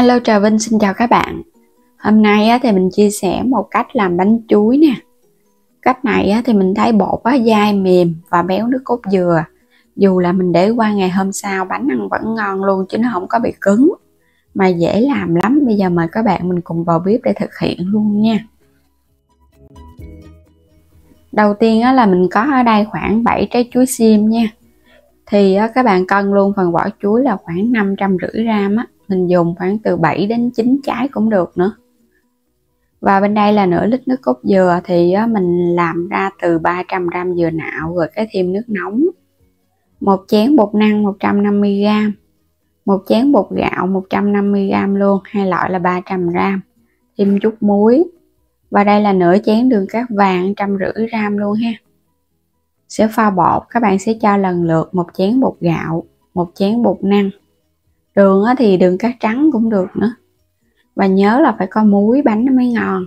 Alo, Trà Vinh xin chào các bạn. Hôm nay thì mình chia sẻ một cách làm bánh chuối nè. Cách này thì mình thấy bột dai mềm và béo nước cốt dừa. Dù là mình để qua ngày hôm sau bánh ăn vẫn ngon luôn, chứ nó không có bị cứng, mà dễ làm lắm. Bây giờ mời các bạn mình cùng vào bếp để thực hiện luôn nha. Đầu tiên là mình có ở đây khoảng 7 trái chuối xiêm nha. Thì các bạn cân luôn phần vỏ chuối là khoảng 550 gram á. Mình dùng khoảng từ 7 đến 9 trái cũng được nữa. Và bên đây là nửa lít nước cốt dừa, thì mình làm ra từ 300 gram dừa nạo rồi cái thêm nước nóng. Một chén bột năng 150 gram, một chén bột gạo 150 gram luôn, hai loại là 300 gram, thêm chút muối. Và đây là nửa chén đường cát vàng 150 gram luôn ha. Sẽ pha bột, các bạn sẽ cho lần lượt một chén bột gạo, một chén bột năng. Đường thì đường cát trắng cũng được nữa. Và nhớ là phải có muối bánh nó mới ngon.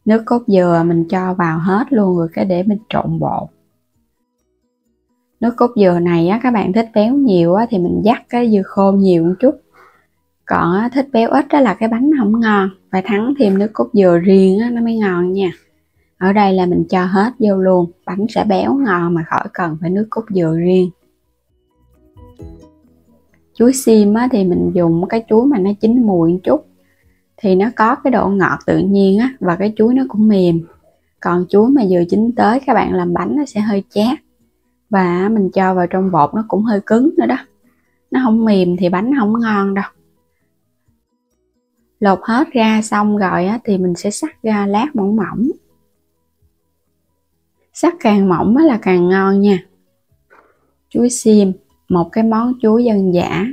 Nước cốt dừa mình cho vào hết luôn rồi cái để mình trộn bột. Nước cốt dừa này các bạn thích béo nhiều thì mình dắt cái dừa khô nhiều một chút. Còn thích béo ít là cái bánh không ngon, phải thắng thêm nước cốt dừa riêng nó mới ngon nha. Ở đây là mình cho hết vô luôn, bánh sẽ béo ngon mà khỏi cần phải nước cốt dừa riêng. Chuối xiêm thì mình dùng cái chuối mà nó chín mùi một chút, thì nó có cái độ ngọt tự nhiên và cái chuối nó cũng mềm. Còn chuối mà vừa chín tới các bạn làm bánh nó sẽ hơi chát, và mình cho vào trong bột nó cũng hơi cứng nữa đó, nó không mềm thì bánh không ngon đâu. Lột hết ra xong rồi thì mình sẽ xắt ra lát mỏng mỏng. Xắt càng mỏng là càng ngon nha. Chuối xiêm, một cái món chuối dân dã.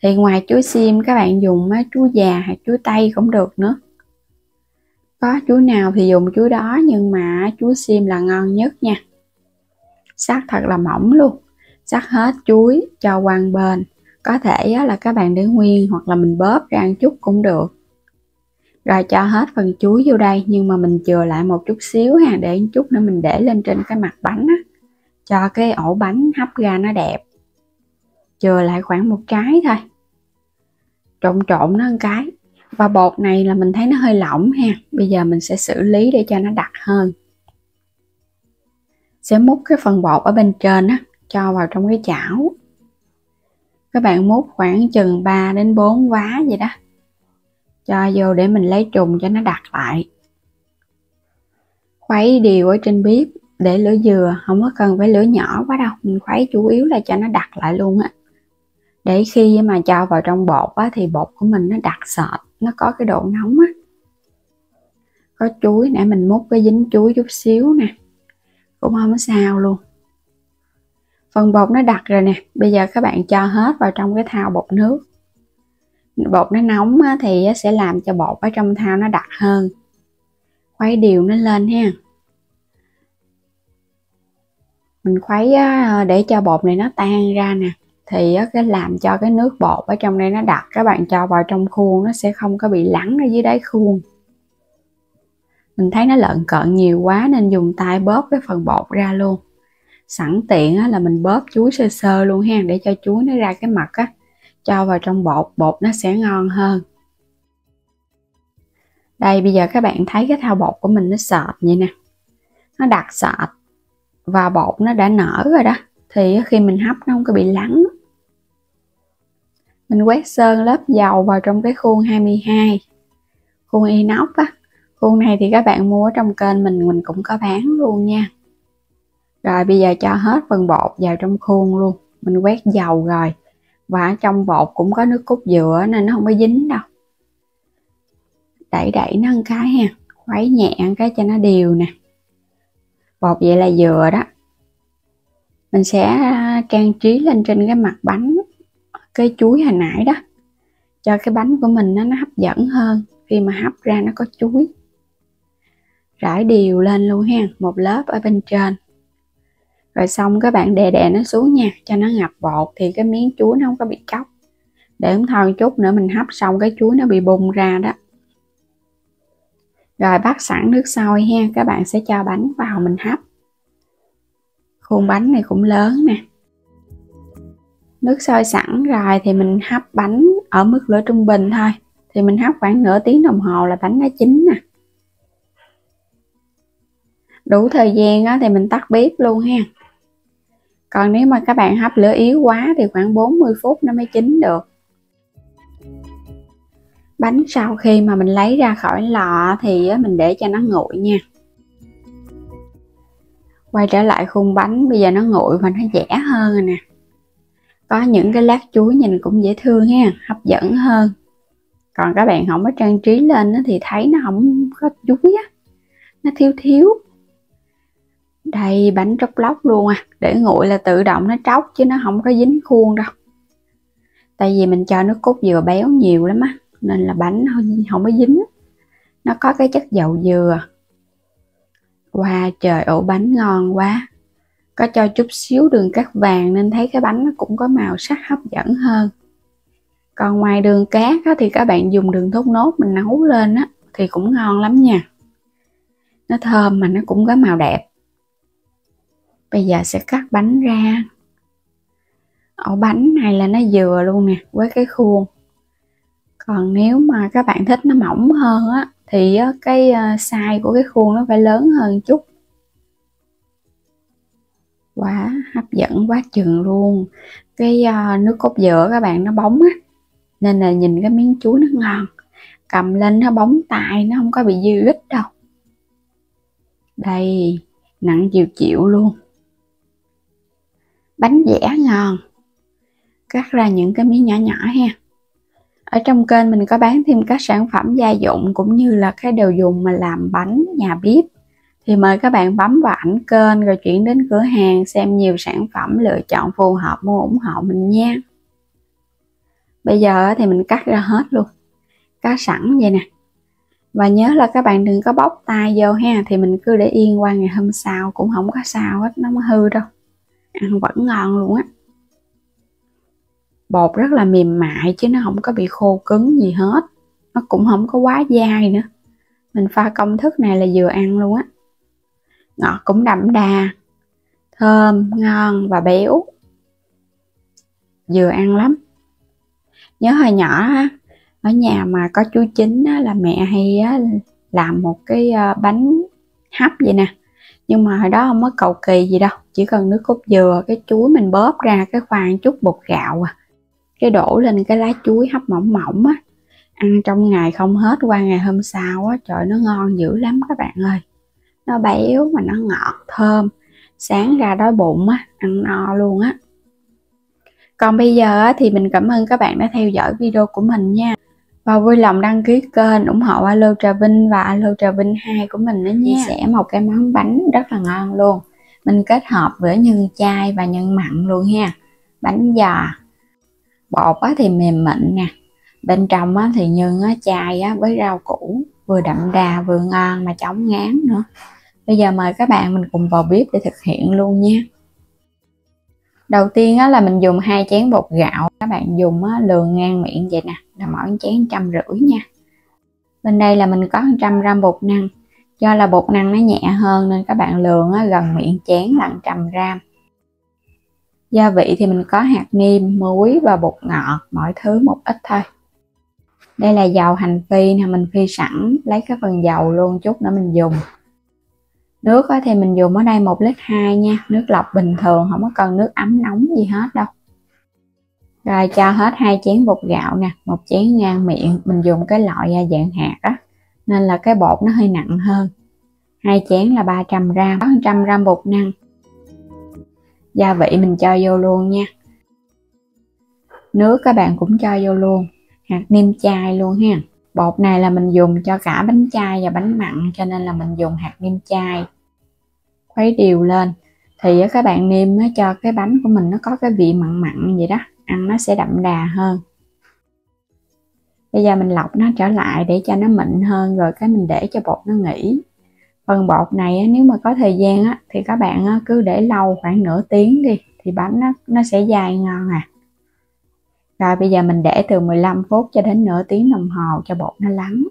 Thì ngoài chuối xiêm các bạn dùng chuối già hoặc chuối tây cũng được nữa. Có chuối nào thì dùng chuối đó, nhưng mà chuối xiêm là ngon nhất nha. Xắt thật là mỏng luôn. Xắt hết chuối cho qua bên. Có thể là các bạn để nguyên hoặc là mình bóp ra một chút cũng được. Rồi cho hết phần chuối vô đây, nhưng mà mình chừa lại một chút xíu để một chút nữa mình để lên trên cái mặt bánh cho cái ổ bánh hấp ra nó đẹp. Chừa lại khoảng một trái thôi. Trộn nó một cái. Và bột này là mình thấy nó hơi lỏng ha. Bây giờ mình sẽ xử lý để cho nó đặc hơn. Sẽ múc cái phần bột ở bên trên cho vào trong cái chảo. Các bạn múc khoảng chừng 3 đến 4 vá vậy đó. Cho vô để mình lấy trùng cho nó đặc lại. Khuấy đều ở trên bếp, để lửa dừa, không có cần phải lửa nhỏ quá đâu. Mình khuấy chủ yếu là cho nó đặc lại luôn để khi mà cho vào trong bột thì bột của mình nó đặc sệt, nó có cái độ nóng Có chuối nãy mình múc cái dính chuối chút xíu nè, cũng không có sao luôn. Phần bột nó đặc rồi nè. Bây giờ các bạn cho hết vào trong cái thau bột nước. Bột nó nóng thì sẽ làm cho bột ở trong thau nó đặc hơn. Khuấy đều nó lên ha. Mình khuấy để cho bột này nó tan ra nè, thì cái làm cho cái nước bột ở trong đây nó đặc. Các bạn cho vào trong khuôn nó sẽ không có bị lắng ở dưới đáy khuôn. Mình thấy nó lợn cợn nhiều quá nên dùng tay bóp cái phần bột ra luôn. Sẵn tiện là mình bóp chuối sơ sơ luôn ha, để cho chuối nó ra cái mặt cho vào trong bột nó sẽ ngon hơn. Đây, bây giờ các bạn thấy cái thau bột của mình nó sệt vậy nè, nó đặc sệt và bột nó đã nở rồi đó, thì khi mình hấp nó không có bị lắng. Mình quét sơn lớp dầu vào trong cái khuôn 22, khuôn inox Khuôn này thì các bạn mua ở trong kênh mình cũng có bán luôn nha. Rồi bây giờ cho hết phần bột vào trong khuôn luôn. Mình quét dầu rồi, và ở trong bột cũng có nước cốt dừa nên nó không có dính đâu. Đẩy nó một cái ha, khuấy nhẹ một cái cho nó đều nè. Bột vậy là vừa đó. Mình sẽ trang trí lên trên cái mặt bánh cái chuối hồi nãy đó, cho cái bánh của mình nó hấp dẫn hơn khi mà hấp ra nó có chuối. Rải đều lên luôn ha, một lớp ở bên trên. Rồi xong các bạn đè nó xuống nha, cho nó ngập bột thì cái miếng chuối nó không có bị cóc. Để thôi chút nữa mình hấp xong cái chuối nó bị bung ra đó. Rồi bắt sẵn nước sôi ha, các bạn sẽ cho bánh vào mình hấp. Khuôn bánh này cũng lớn nè. Nước sôi sẵn rồi thì mình hấp bánh ở mức lửa trung bình thôi. Thì mình hấp khoảng nửa tiếng đồng hồ là bánh đã chín nè. Đủ thời gian đó thì mình tắt bếp luôn ha. Còn nếu mà các bạn hấp lửa yếu quá thì khoảng 40 phút nó mới chín được. Bánh sau khi mà mình lấy ra khỏi lò thì mình để cho nó nguội nha. Quay trở lại khuôn bánh, bây giờ nó nguội và nó dẻ hơn rồi nè. Có những cái lát chuối nhìn cũng dễ thương ha, hấp dẫn hơn. Còn các bạn không có trang trí lên thì thấy nó không có chuối á, nó thiếu thiếu. Đây bánh tróc lóc luôn à, để nguội là tự động nó tróc chứ nó không có dính khuôn đâu. Tại vì mình cho nước cốt dừa béo nhiều lắm á, nên là bánh không có dính. Nó có cái chất dầu dừa. Wow, trời ổ bánh ngon quá. Có cho chút xíu đường cát vàng nên thấy cái bánh nó cũng có màu sắc hấp dẫn hơn. Còn ngoài đường cát thì các bạn dùng đường thốt nốt mình nấu lên thì cũng ngon lắm nha. Nó thơm mà nó cũng có màu đẹp. Bây giờ sẽ cắt bánh ra. Ổ bánh này là nó vừa luôn nè, với cái khuôn. Còn nếu mà các bạn thích nó mỏng hơn thì cái size của cái khuôn nó phải lớn hơn chút. Quá hấp dẫn quá chừng luôn. Cái nước cốt dừa các bạn nó bóng á, nên là nhìn cái miếng chuối nó ngon. Cầm lên nó bóng tay, nó không có bị dư ít đâu. Đây, nặng chịu chịu luôn. Bánh dẻ ngon. Cắt ra những cái miếng nhỏ nhỏ ha. Ở trong kênh mình có bán thêm các sản phẩm gia dụng cũng như là cái đồ dùng mà làm bánh nhà bếp. Thì mời các bạn bấm vào ảnh kênh rồi chuyển đến cửa hàng xem nhiều sản phẩm lựa chọn phù hợp mua ủng hộ mình nha. Bây giờ thì mình cắt ra hết luôn. Cắt sẵn vậy nè. Và nhớ là các bạn đừng có bóc tay vô ha, thì mình cứ để yên qua ngày hôm sau cũng không có sao hết, nó mới hư đâu. Ăn vẫn ngon luôn á. Bột rất là mềm mại chứ nó không có bị khô cứng gì hết. Nó cũng không có quá dai nữa. Mình pha công thức này là vừa ăn luôn á. Ngọt cũng đậm đà, thơm, ngon và béo. Vừa ăn lắm. Nhớ hồi nhỏ ở nhà mà có chú Chính là mẹ hay làm một cái bánh hấp vậy nè. Nhưng mà hồi đó không có cầu kỳ gì đâu, chỉ cần nước cốt dừa, cái chuối mình bóp ra, cái khoan chút bột gạo cái đổ lên cái lá chuối hấp mỏng mỏng ăn trong ngày không hết, qua ngày hôm sau trời nó ngon dữ lắm các bạn ơi. Nó béo mà nó ngọt thơm, sáng ra đói bụng ăn no luôn á. Còn bây giờ thì mình cảm ơn các bạn đã theo dõi video của mình nha. Và vui lòng đăng ký kênh ủng hộ Alo Trà Vinh và Alo Trà Vinh 2 của mình nữa nha. Chia sẻ một cái món bánh rất là ngon luôn. Mình kết hợp với nhân chay và nhân mặn luôn ha. Bánh giò. Bột thì mềm mịn nè. Bên trong thì nhân chay với rau củ, vừa đậm đà vừa ngon mà chống ngán nữa. Bây giờ mời các bạn mình cùng vào bếp để thực hiện luôn nha. Đầu tiên là mình dùng 2 chén bột gạo. Các bạn dùng lường ngang miệng vậy nè, là mỗi chén 150 nha. Bên đây là mình có 100g bột năng. Do là bột năng nó nhẹ hơn nên các bạn lường gần miệng chén là 100g. Gia vị thì mình có hạt nêm, muối và bột ngọt, mọi thứ một ít thôi. Đây là dầu hành phi nè, mình phi sẵn, lấy cái phần dầu luôn, chút nữa mình dùng. Nước thì mình dùng ở đây 1,2 lít nha, nước lọc bình thường, không có cần nước ấm nóng gì hết đâu. Rồi cho hết 2 chén bột gạo nè, 1 chén ngang miệng, mình dùng cái loại dạng hạt nên là cái bột nó hơi nặng hơn. 2 chén là 300g, có 100g bột năng. Gia vị mình cho vô luôn nha. Nước các bạn cũng cho vô luôn, hạt nêm chay luôn ha. Bột này là mình dùng cho cả bánh chay và bánh mặn cho nên là mình dùng hạt nêm chay. Khuấy đều lên thì các bạn nêm cho cái bánh của mình nó có cái vị mặn mặn vậy đó, ăn nó sẽ đậm đà hơn. Bây giờ mình lọc nó trở lại để cho nó mịn hơn, rồi cái mình để cho bột nó nghỉ. Phần bột này nếu mà có thời gian thì các bạn cứ để lâu khoảng nửa tiếng đi thì bánh nó sẽ dai ngon Rồi bây giờ mình để từ 15 phút cho đến nửa tiếng đồng hồ cho bột nó lắng.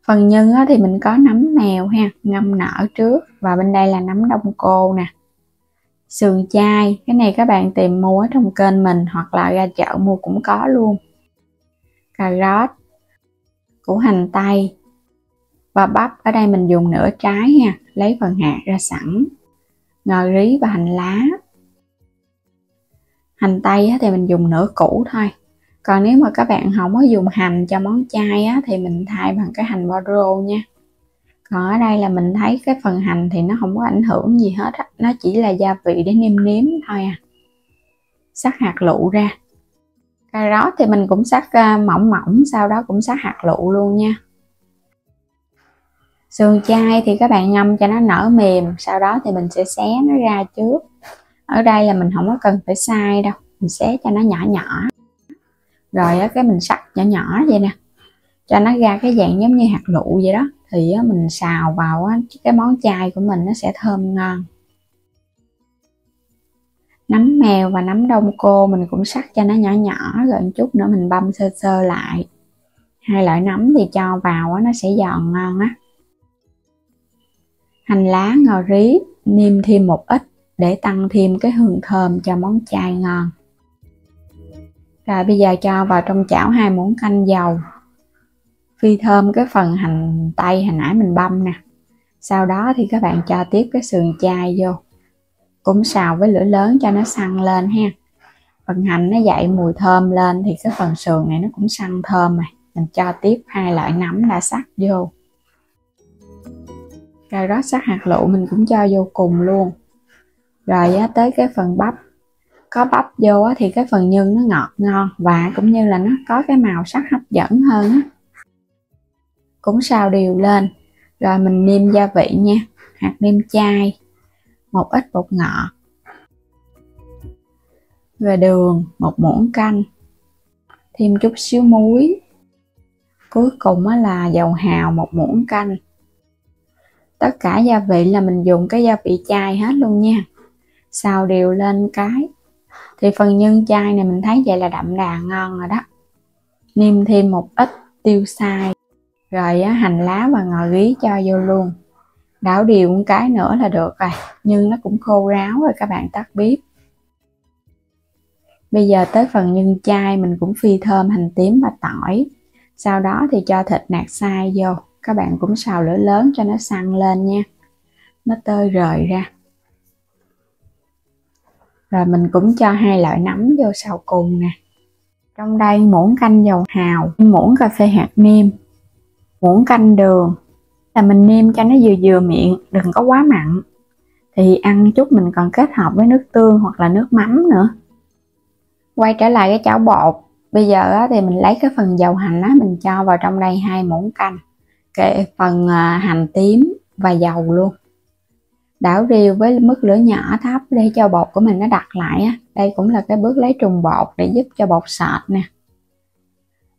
Phần nhân thì mình có nấm mèo ha, ngâm nở trước, và bên đây là nấm đông cô nè. Sườn chay, cái này các bạn tìm mua ở trong kênh mình hoặc là ra chợ mua cũng có luôn. Cà rốt, củ hành tây và bắp, ở đây mình dùng nửa trái nha, lấy phần hạt ra sẵn. Ngò rí và hành lá. Hành tây thì mình dùng nửa củ thôi. Còn nếu mà các bạn không có dùng hành cho món chay thì mình thay bằng cái hành Bordeaux nha. Còn ở đây là mình thấy cái phần hành thì nó không có ảnh hưởng gì hết á, nó chỉ là gia vị để nêm nếm thôi à. Xắt hạt lựu ra. Cà rốt thì mình cũng xắt mỏng mỏng, sau đó cũng xắt hạt lựu luôn nha. Sườn chay thì các bạn ngâm cho nó nở mềm, sau đó thì mình sẽ xé nó ra trước. Ở đây là mình không có cần phải xay đâu, mình xé cho nó nhỏ nhỏ. Rồi cái mình sắc nhỏ nhỏ vậy nè, cho nó ra cái dạng giống như hạt lựu vậy đó. Thì mình xào vào cái món chay của mình nó sẽ thơm ngon. Nấm mèo và nấm đông cô mình cũng sắc cho nó nhỏ nhỏ, rồi một chút nữa mình băm sơ sơ lại. Hai loại nấm thì cho vào nó sẽ giòn ngon á. Hành lá, ngò rí nêm thêm một ít để tăng thêm cái hương thơm cho món chay ngon. Rồi bây giờ cho vào trong chảo 2 muỗng canh dầu. Phi thơm cái phần hành tây hồi nãy mình băm nè. Sau đó thì các bạn cho tiếp cái sườn chay vô. Cũng xào với lửa lớn cho nó săn lên ha. Phần hành nó dậy mùi thơm lên thì cái phần sườn này nó cũng săn thơm rồi. Mình cho tiếp 2 loại nấm đã sắc vô. Cà rốt sắc hạt lựu mình cũng cho vô cùng luôn. Rồi tới cái phần bắp. Có bắp vô thì cái phần nhân nó ngọt ngon và cũng như là nó có cái màu sắc hấp dẫn hơn á. Cũng xào đều lên. Rồi mình nêm gia vị nha. Hạt nêm chay, một ít bột ngọt, rồi đường, 1 muỗng canh, thêm chút xíu muối. Cuối cùng là dầu hào 1 muỗng canh. Tất cả gia vị là mình dùng cái gia vị chay hết luôn nha. Xào đều lên cái. Thì phần nhân chay này mình thấy vậy là đậm đà ngon rồi đó. Nêm thêm một ít tiêu xay. Rồi hành lá và ngò rí cho vô luôn. Đảo đều một cái nữa là được rồi. Nhưng nó cũng khô ráo rồi, các bạn tắt bếp. Bây giờ tới phần nhân chay mình cũng phi thơm hành tím và tỏi. Sau đó thì cho thịt nạc xay vô. Các bạn cũng xào lửa lớn cho nó săn lên nha. Nó tơi rời ra. Rồi mình cũng cho 2 loại nấm vô xào cùng nè. Trong đây muỗng canh dầu hào, muỗng cà phê hạt nêm, muỗng canh đường. Là mình nêm cho nó vừa vừa miệng, đừng có quá mặn. Thì ăn chút mình còn kết hợp với nước tương hoặc là nước mắm nữa. Quay trở lại cái chảo bột. Bây giờ thì mình lấy cái phần dầu hành mình cho vào trong đây 2 muỗng canh. Cái phần hành tím và dầu luôn. Đảo đều với mức lửa nhỏ thấp để cho bột của mình nó đặc lại á. Đây cũng là cái bước lấy trùng bột để giúp cho bột sệt nè.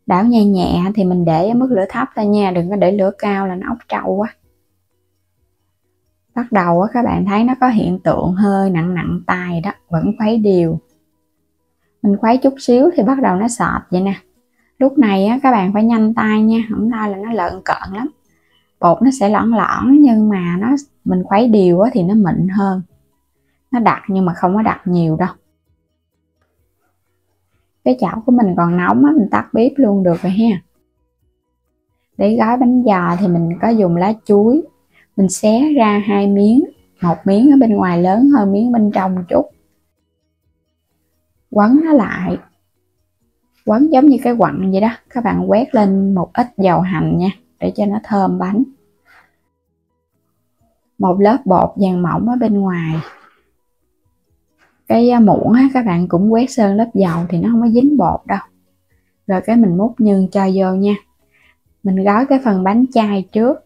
Đảo nhẹ nhẹ thì mình để ở mức lửa thấp thôi nha, đừng có để lửa cao là nó ốc trâu quá. Bắt đầu các bạn thấy nó có hiện tượng hơi nặng nặng tay đó, vẫn khuấy đều. Mình khuấy chút xíu thì bắt đầu nó sệt vậy nè. Lúc này các bạn phải nhanh tay nha, không thôi là nó lợn cợn lắm. Bột nó sẽ lõn lõn nhưng mà mình khuấy đều thì nó mịn hơn. Nó đặc nhưng mà không có đặc nhiều đâu. Cái chảo của mình còn nóng mình tắt bếp luôn được rồi ha. Để gói bánh giò thì mình có dùng lá chuối. Mình xé ra 2 miếng, một miếng ở bên ngoài lớn hơn miếng bên trong một chút. Quấn nó lại. Quấn giống như cái quặng vậy đó. Các bạn quét lên một ít dầu hành nha, để cho nó thơm bánh. Một lớp bột vàng mỏng ở bên ngoài. Cái muỗng các bạn cũng quét sơn lớp dầu thì nó không có dính bột đâu. Rồi cái mình múc nhân cho vô nha. Mình gói cái phần bánh chay trước.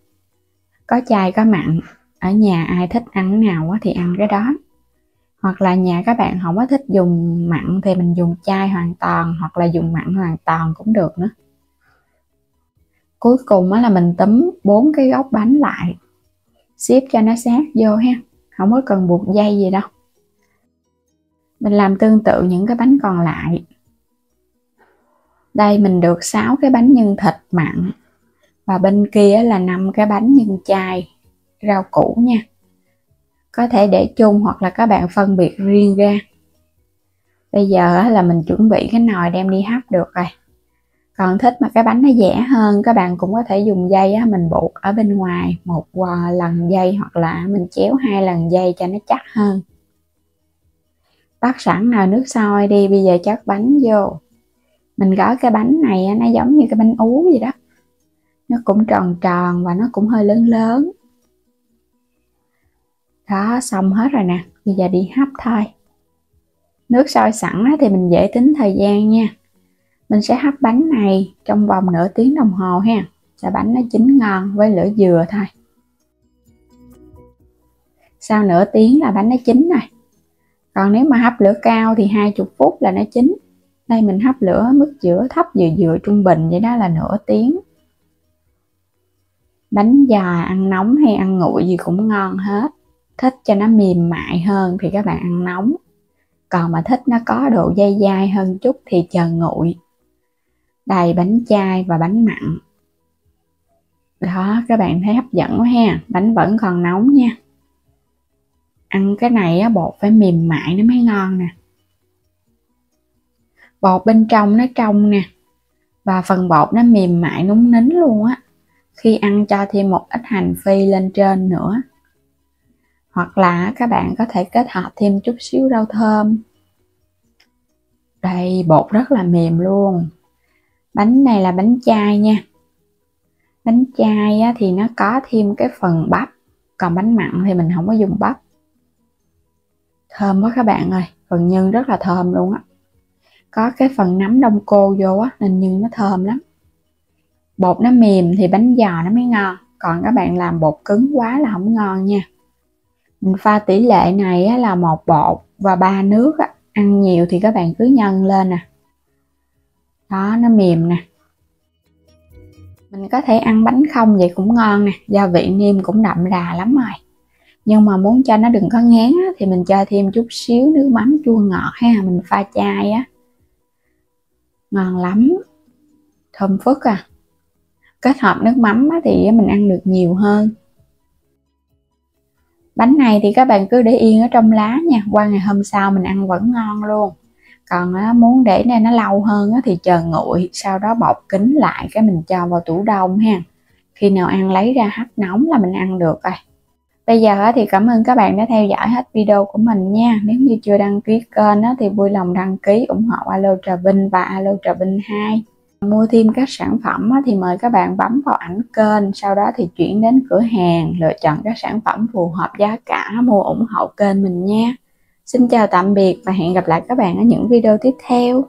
Có chay có mặn. Ở nhà ai thích ăn nào thì ăn cái đó. Hoặc là nhà các bạn không có thích dùng mặn thì mình dùng chay hoàn toàn, hoặc là dùng mặn hoàn toàn cũng được nữa. Cuối cùng là mình túm 4 cái góc bánh lại. Xếp cho nó sát vô ha. Không có cần buộc dây gì đâu. Mình làm tương tự những cái bánh còn lại. Đây mình được 6 cái bánh nhân thịt mặn. Và bên kia là 5 cái bánh nhân chay, rau củ nha. có thể để chung hoặc là các bạn phân biệt riêng ra. Bây giờ là mình chuẩn bị cái nồi đem đi hấp được rồi. Còn thích mà cái bánh nó dẻ hơn, các bạn cũng có thể dùng dây mình buộc ở bên ngoài một lần dây, hoặc là mình chéo 2 lần dây cho nó chắc hơn. Bắt sẵn nồi nước sôi đi, bây giờ chất bánh vô. Mình gói cái bánh này nó giống như cái bánh ú vậy đó, nó cũng tròn tròn và nó cũng hơi lớn lớn. Đó, xong hết rồi nè, bây giờ đi hấp thôi. Nước sôi sẵn thì mình dễ tính thời gian nha. Mình sẽ hấp bánh này trong vòng nửa tiếng đồng hồ ha, cho bánh nó chín ngon với lửa vừa thôi. Sau nửa tiếng là bánh nó chín rồi. Còn nếu mà hấp lửa cao thì 20 phút là nó chín. Đây mình hấp lửa mức giữa thấp vừa vừa trung bình vậy đó là nửa tiếng. Bánh giò ăn nóng hay ăn nguội gì cũng ngon hết. Thích cho nó mềm mại hơn thì các bạn ăn nóng. Còn mà thích nó có độ dai dai hơn chút thì chờ nguội. Đây bánh chay và bánh mặn. Đó, các bạn thấy hấp dẫn quá ha. Bánh vẫn còn nóng nha. Ăn cái này bột phải mềm mại nó mới ngon nè. Bột bên trong nó trong nè, và phần bột nó mềm mại núng nính luôn á. Khi ăn cho thêm một ít hành phi lên trên nữa. Hoặc là các bạn có thể kết hợp thêm chút xíu rau thơm. Đây, bột rất là mềm luôn. Bánh này là bánh chay nha. Bánh chay thì nó có thêm cái phần bắp. Còn bánh mặn thì mình không có dùng bắp. Thơm quá các bạn ơi. Phần nhân rất là thơm luôn á. Có cái phần nấm đông cô vô á, nên nhân nó thơm lắm. Bột nó mềm thì bánh giò nó mới ngon. Còn các bạn làm bột cứng quá là không ngon nha. Mình pha tỷ lệ này là 1 bột và 3 nước. Ăn nhiều thì các bạn cứ nhân lên nè. Đó, nó mềm nè. Mình có thể ăn bánh không vậy cũng ngon nè. Gia vị nêm cũng đậm đà lắm rồi. Nhưng mà muốn cho nó đừng có ngán thì mình cho thêm chút xíu nước mắm chua ngọt ha. Mình pha chai á. Ngon lắm. Thơm phức à. Kết hợp nước mắm thì mình ăn được nhiều hơn. Bánh này thì các bạn cứ để yên ở trong lá nha. Qua ngày hôm sau mình ăn vẫn ngon luôn. Còn muốn để nó lâu hơn thì chờ nguội. Sau đó bọc kín lại cái mình cho vào tủ đông ha. Khi nào ăn lấy ra hấp nóng là mình ăn được rồi. Bây giờ thì cảm ơn các bạn đã theo dõi hết video của mình nha. Nếu như chưa đăng ký kênh thì vui lòng đăng ký ủng hộ Alo Trà Vinh và Alo Trà Vinh 2. Mua thêm các sản phẩm thì mời các bạn bấm vào ảnh kênh, sau đó thì chuyển đến cửa hàng, lựa chọn các sản phẩm phù hợp giá cả, mua ủng hộ kênh mình nha. Xin chào tạm biệt và hẹn gặp lại các bạn ở những video tiếp theo.